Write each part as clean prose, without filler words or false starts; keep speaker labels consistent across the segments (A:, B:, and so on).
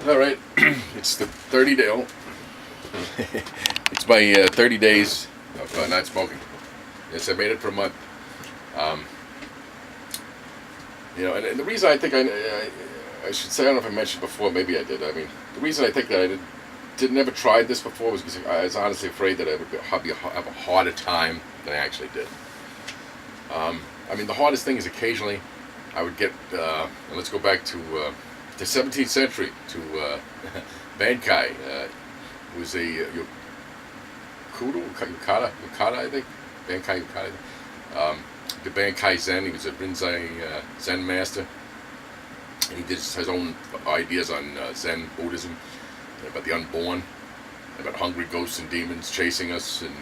A: All right, it's the 30 day. Oh, it's my 30 days of not smoking. Yes, I made it for a month. Um, and the reason I think I should say, I don't know if I mentioned before, maybe I did. I mean, the reason I think that I never tried this before was because I was honestly afraid that I would have a harder time than I actually did. I mean, the hardest thing is occasionally I would get, and let's go back to the 17th century, to Bankei. It was a Yukata, I think. Bankei Yukata. The Bankei Zen, he was a Rinzai Zen master. And he did his own ideas on Zen Buddhism, about the unborn, about hungry ghosts and demons chasing us, and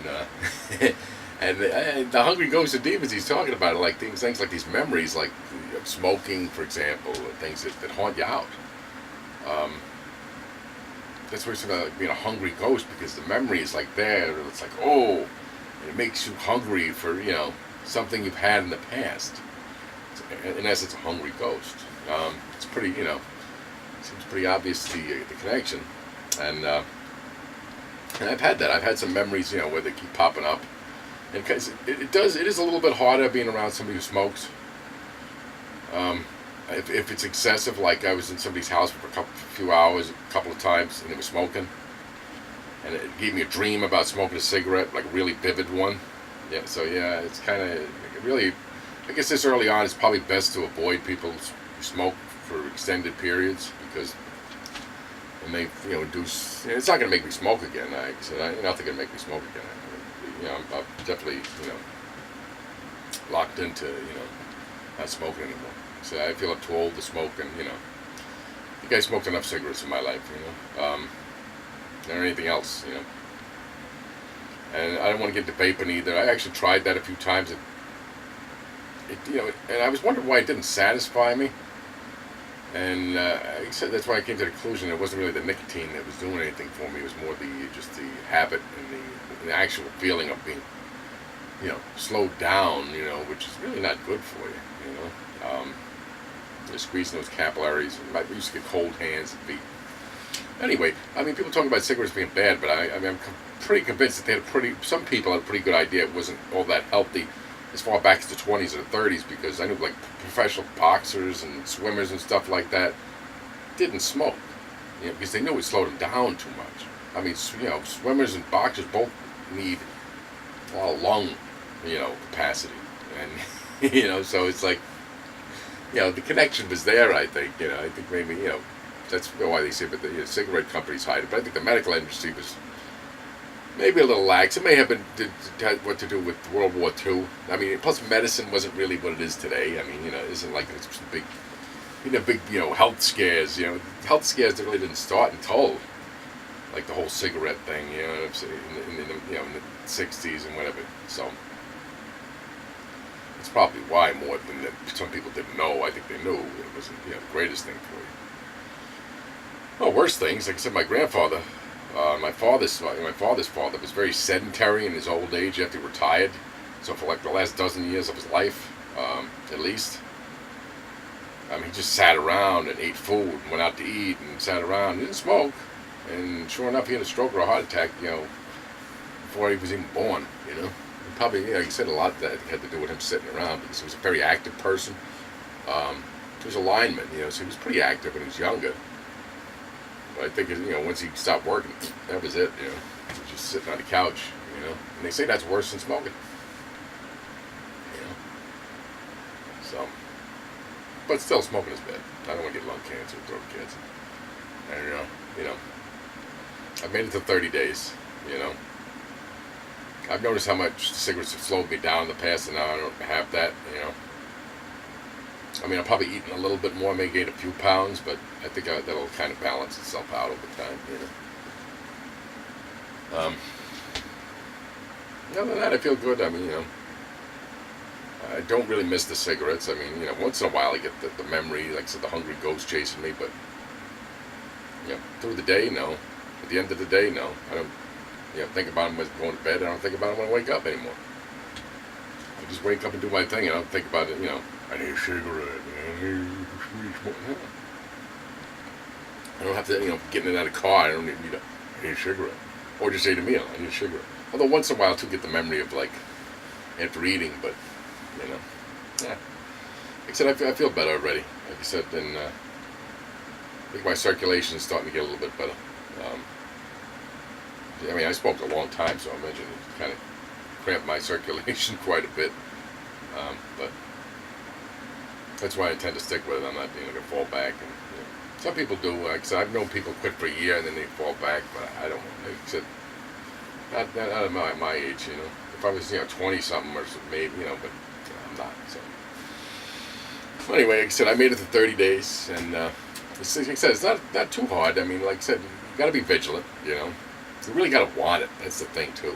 A: and the hungry ghosts and demons he's talking about are like things like these memories, like smoking, for example, or things that haunt you out. Um, that's what it's about, like being a hungry ghost, because the memory is like there. It's like, oh, and it makes you hungry for something you've had in the past. In essence, a hungry ghost. It's pretty, seems pretty obvious the connection, and I've had that. I've had some memories, where they keep popping up, and because it is a little bit harder being around somebody who smokes. If it's excessive, like I was in somebody's house for a few hours, a couple of times, and they were smoking, and it gave me a dream about smoking a cigarette, like a really vivid one. Yeah, so yeah, it's kind of really. I guess this early on, it's probably best to avoid people who smoke for extended periods, because it may induce. It's not going to make me smoke again. Like I said, nothing going to make me smoke again. I'm definitely locked into not smoking anymore. So I feel I'm too old to smoke, and I think I smoked enough cigarettes in my life, or anything else, And I don't want to get into vaping either. I actually tried that a few times. And I was wondering why it didn't satisfy me. And I said that's why I came to the conclusion it wasn't really the nicotine that was doing anything for me. It was more just the habit and the actual feeling of being, slowed down. Which is really not good for you. You're squeezing those capillaries. I used to get cold hands and feet. Anyway, I mean, people talk about cigarettes being bad, but I'm pretty convinced that some people had a pretty good idea it wasn't all that healthy as far back as the 20s or the 30s, because I knew like professional boxers and swimmers and stuff like that didn't smoke, because they knew it slowed them down too much. I mean, swimmers and boxers both need a lot of lung, capacity, and so it's like, the connection was there. I think, I think maybe, that's why they say, but the cigarette companies hide it. But I think the medical industry was maybe a little lax. It may have had what to do with World War II. I mean, plus medicine wasn't really what it is today. I mean, it isn't like it's big, health scares. Health scares that really didn't start until like the whole cigarette thing. In the 60s and whatever. So it's probably why, more than that some people didn't know. I think they knew it wasn't the greatest thing for you. Well, worse things, like I said, my grandfather. My father's father was very sedentary in his old age after he retired. So for like the last dozen years of his life, at least, he just sat around and ate food and went out to eat and sat around. He didn't smoke, and sure enough, he had a stroke or a heart attack, before he was even born. And probably, he said a lot of that had to do with him sitting around, because he was a very active person. He was a lineman, so he was pretty active when he was younger. I think once he stopped working, that was it. He was just sitting on the couch. And they say that's worse than smoking. So, but still, smoking is bad. I don't want to get lung cancer or throat cancer. And I've made it to 30 days. I've noticed how much cigarettes have slowed me down in the past, and now I don't have that. I mean, I'm probably eating a little bit more, may gain a few pounds, but I think that'll kind of balance itself out over time, Other than that, I feel good. I mean, I don't really miss the cigarettes. I mean, once in a while I get the memory, like I said, the hungry ghost chasing me, but, through the day, no. At the end of the day, no. I don't, think about them when I'm going to bed. I don't think about them when I wake up anymore. I just wake up and do my thing, and I don't think about it, I need a cigarette. I don't have to, getting out of the car. I don't need I need a cigarette, or just say to me, I need a cigarette. Although once in a while, too, get the memory of like after eating, but yeah. Like I said, I feel better already. Like I said, and I think my circulation is starting to get a little bit better. Um, I mean, I smoked a long time, so I imagine it kind of cramped my circulation quite a bit. But that's why I tend to stick with it. I'm not going to fall back. And some people do. Like I said, I've known people quit for a year and then they fall back, but I don't. Like I said, not at my age. If I was 20 something or something, maybe but I'm not. So well, anyway, like I said, I made it to 30 days, and like I said, it's not too hard. I mean, like I said, you got to be vigilant. You really got to want it. That's the thing too.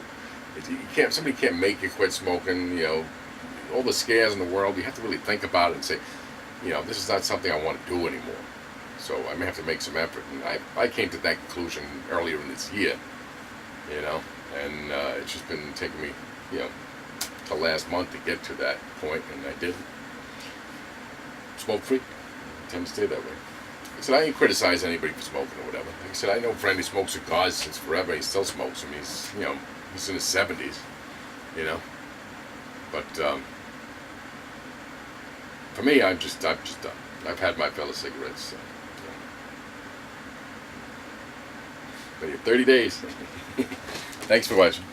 A: Somebody can't make you quit smoking. All the scares in the world. You have to really think about it and say, this is not something I want to do anymore. So I may have to make some effort. And I came to that conclusion earlier in this year. And it's just been taking me, till last month to get to that point, and I did. Smoke free. I tend to stay that way. I said, I ain't criticize anybody for smoking or whatever. Like I said, I know a friend who smokes cigars since forever. He still smokes them. He's in his 70s. But for me, I'm just done. I've had my fill of cigarettes. So, But 30 days. Thanks for watching.